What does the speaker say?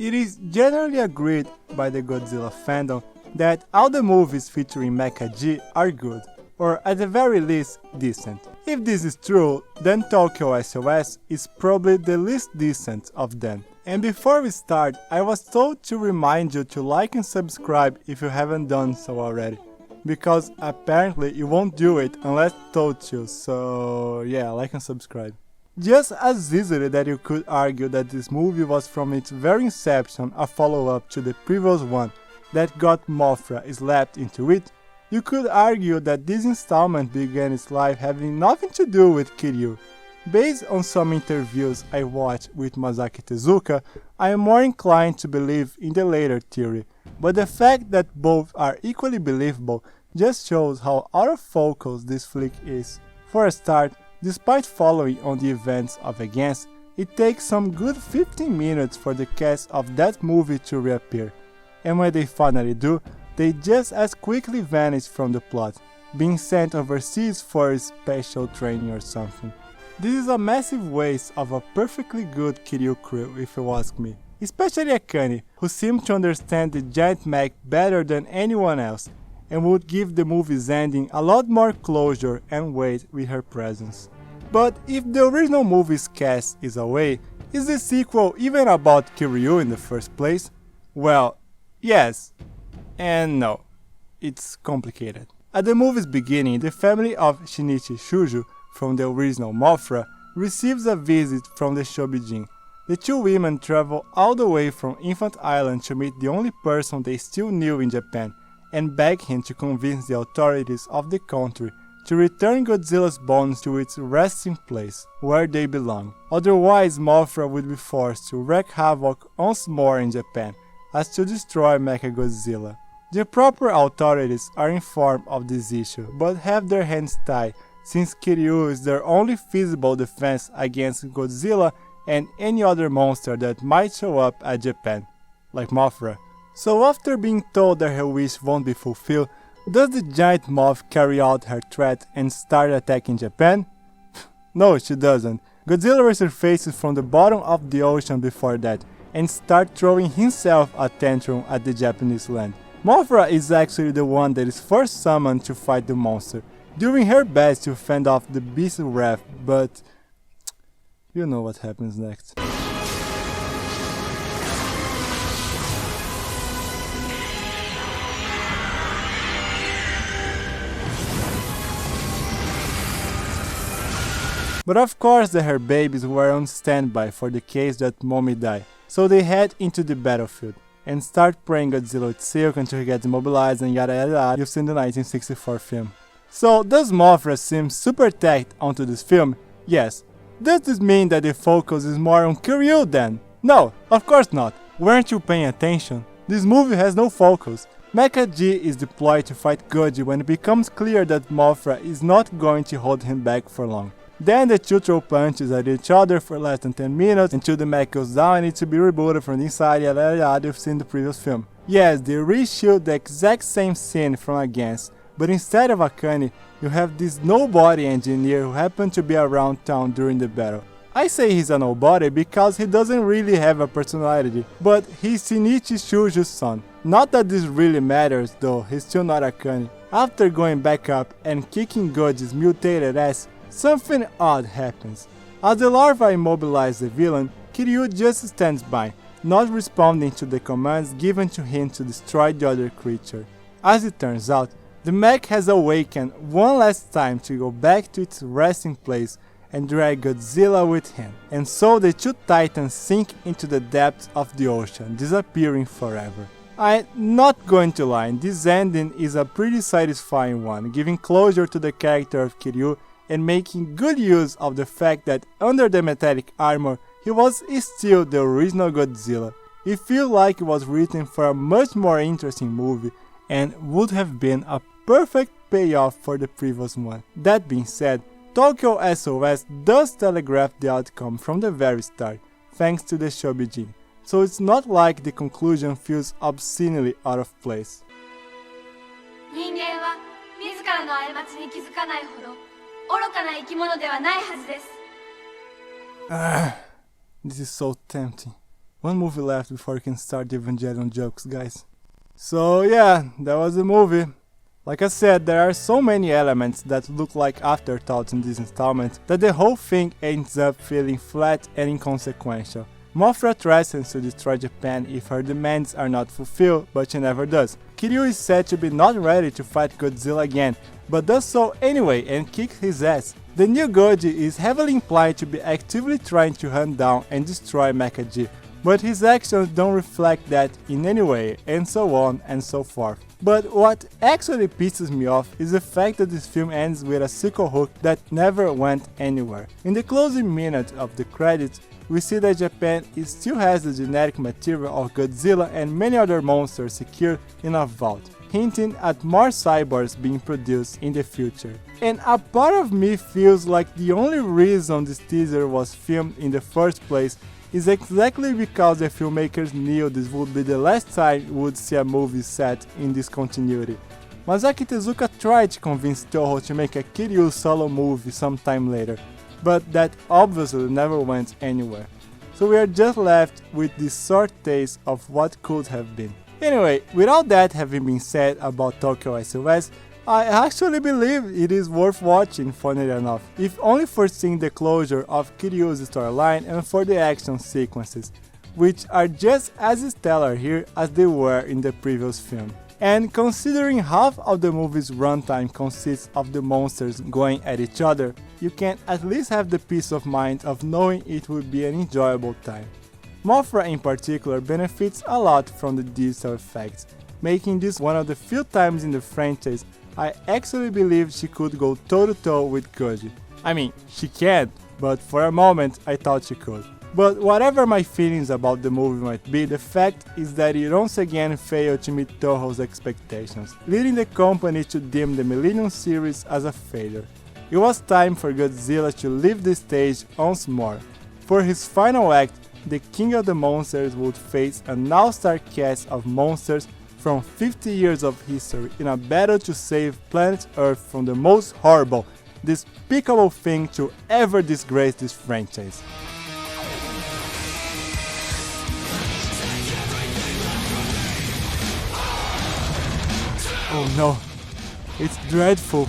It is generally agreed by the Godzilla fandom that all the movies featuring Mecha G are good, or at the very least, decent. If this is true, then Tokyo S.O.S is probably the least decent of them. And before we start, I was told to remind you to like and subscribe if you haven't done so already. Because apparently you won't do it unless told to, so yeah, like and subscribe. Just as easily that you could argue that this movie was from its very inception a follow-up to the previous one that got Mothra slapped into it, you could argue that this installment began its life having nothing to do with Kiryu. Based on some interviews I watched with Masaki Tezuka, I am more inclined to believe in the later theory, but the fact that both are equally believable just shows how out of focus this flick is. For a start, despite following on the events of Against, it takes some good 15 minutes for the cast of that movie to reappear, and when they finally do, they just as quickly vanish from the plot, being sent overseas for special training or something. This is a massive waste of a perfectly good Kiryu crew if you ask me, especially Akane, who seemed to understand the giant mech better than anyone else, and would give the movie's ending a lot more closure and weight with her presence. But if the original movie's cast is away, is the sequel even about Kiryu in the first place? Well, yes and no. It's complicated. At the movie's beginning, the family of Shinichi Shuju from the original Mothra receives a visit from the Shobijin. The two women travel all the way from Infant Island to meet the only person they still knew in Japan, and beg him to convince the authorities of the country to return Godzilla's bones to its resting place, where they belong. Otherwise, Mothra would be forced to wreak havoc once more in Japan, as to destroy Mechagodzilla. The proper authorities are informed of this issue, but have their hands tied, since Kiryu is their only feasible defense against Godzilla and any other monster that might show up at Japan, like Mothra. So after being told that her wish won't be fulfilled, does the giant moth carry out her threat and start attacking Japan? No, she doesn't. Godzilla resurfaces from the bottom of the ocean before that, and starts throwing himself a tantrum at the Japanese land. Mothra is actually the one that is first summoned to fight the monster, doing her best to fend off the beast's wrath, but you know what happens next. But of course that her babies were on standby for the case that mommy died, so they head into the battlefield and start praying Godzilla with silk until he gets immobilized and yada yada yada you've seen the 1964 film. So does Mothra seem super tacked onto this film? Yes. Does this mean that the focus is more on Kiryu then? No, of course not. Weren't you paying attention? This movie has no focus. Mecha G is deployed to fight Goji when it becomes clear that Mothra is not going to hold him back for long. Then the two throw punches at each other for less than 10 minutes until the mech goes down and needs to be rebooted from the inside, yada yada yada you've seen the previous film. Yes, they reshoot the exact same scene from Against, but instead of Akane, you have this nobody engineer who happened to be around town during the battle. I say he's a nobody because he doesn't really have a personality, but he's Shinichi Shuju's son. Not that this really matters though, he's still not Akane. After going back up and kicking Goji's mutated ass, something odd happens. As the larva immobilizes the villain, Kiryu just stands by, not responding to the commands given to him to destroy the other creature. As it turns out, the mech has awakened one last time to go back to its resting place and drag Godzilla with him, and so the two titans sink into the depths of the ocean, disappearing forever. I'm not going to lie, this ending is a pretty satisfying one, giving closure to the character of Kiryu and making good use of the fact that under the metallic armor, he was still the original Godzilla. It feels like it was written for a much more interesting movie and would have been a perfect payoff for the previous one. That being said, Tokyo S.O.S does telegraph the outcome from the very start, thanks to the Shobijin, so it's not like the conclusion feels obscenely out of place. This is so tempting. One movie left before we can start the Evangelion jokes, guys. So yeah, that was the movie. Like I said, there are so many elements that look like afterthoughts in this installment that the whole thing ends up feeling flat and inconsequential. Mothra threatens to destroy Japan if her demands are not fulfilled, but she never does. Kiryu is said to be not ready to fight Godzilla again, but does so anyway and kicks his ass. The new Goji is heavily implied to be actively trying to hunt down and destroy Mecha G, but his actions don't reflect that in any way, and so on and so forth. But what actually pisses me off is the fact that this film ends with a sequel hook that never went anywhere. In the closing minute of the credits, we see that Japan still has the genetic material of Godzilla and many other monsters secured in a vault, hinting at more cyborgs being produced in the future. And a part of me feels like the only reason this teaser was filmed in the first place is exactly because the filmmakers knew this would be the last time we would see a movie set in this continuity. Masaki Tezuka tried to convince Toho to make a Kiryu solo movie sometime later, but that obviously never went anywhere. So we are just left with this short taste of what could have been. Anyway, with all that having been said about Tokyo S.O.S, I actually believe it is worth watching, funnily enough, if only for seeing the closure of Kiryu's storyline and for the action sequences, which are just as stellar here as they were in the previous film. And considering half of the movie's runtime consists of the monsters going at each other, you can at least have the peace of mind of knowing it will be an enjoyable time. Mothra in particular benefits a lot from the digital effects, making this one of the few times in the franchise I actually believe she could go toe-to-toe with Goji. I mean, she can, but for a moment I thought she could. But whatever my feelings about the movie might be, the fact is that it once again failed to meet Toho's expectations, leading the company to deem the Millennium series as a failure. It was time for Godzilla to leave the stage once more. For his final act, the King of the Monsters would face an all-star cast of monsters from 50 years of history in a battle to save planet Earth from the most horrible, despicable thing to ever disgrace this franchise. Oh no, it's dreadful.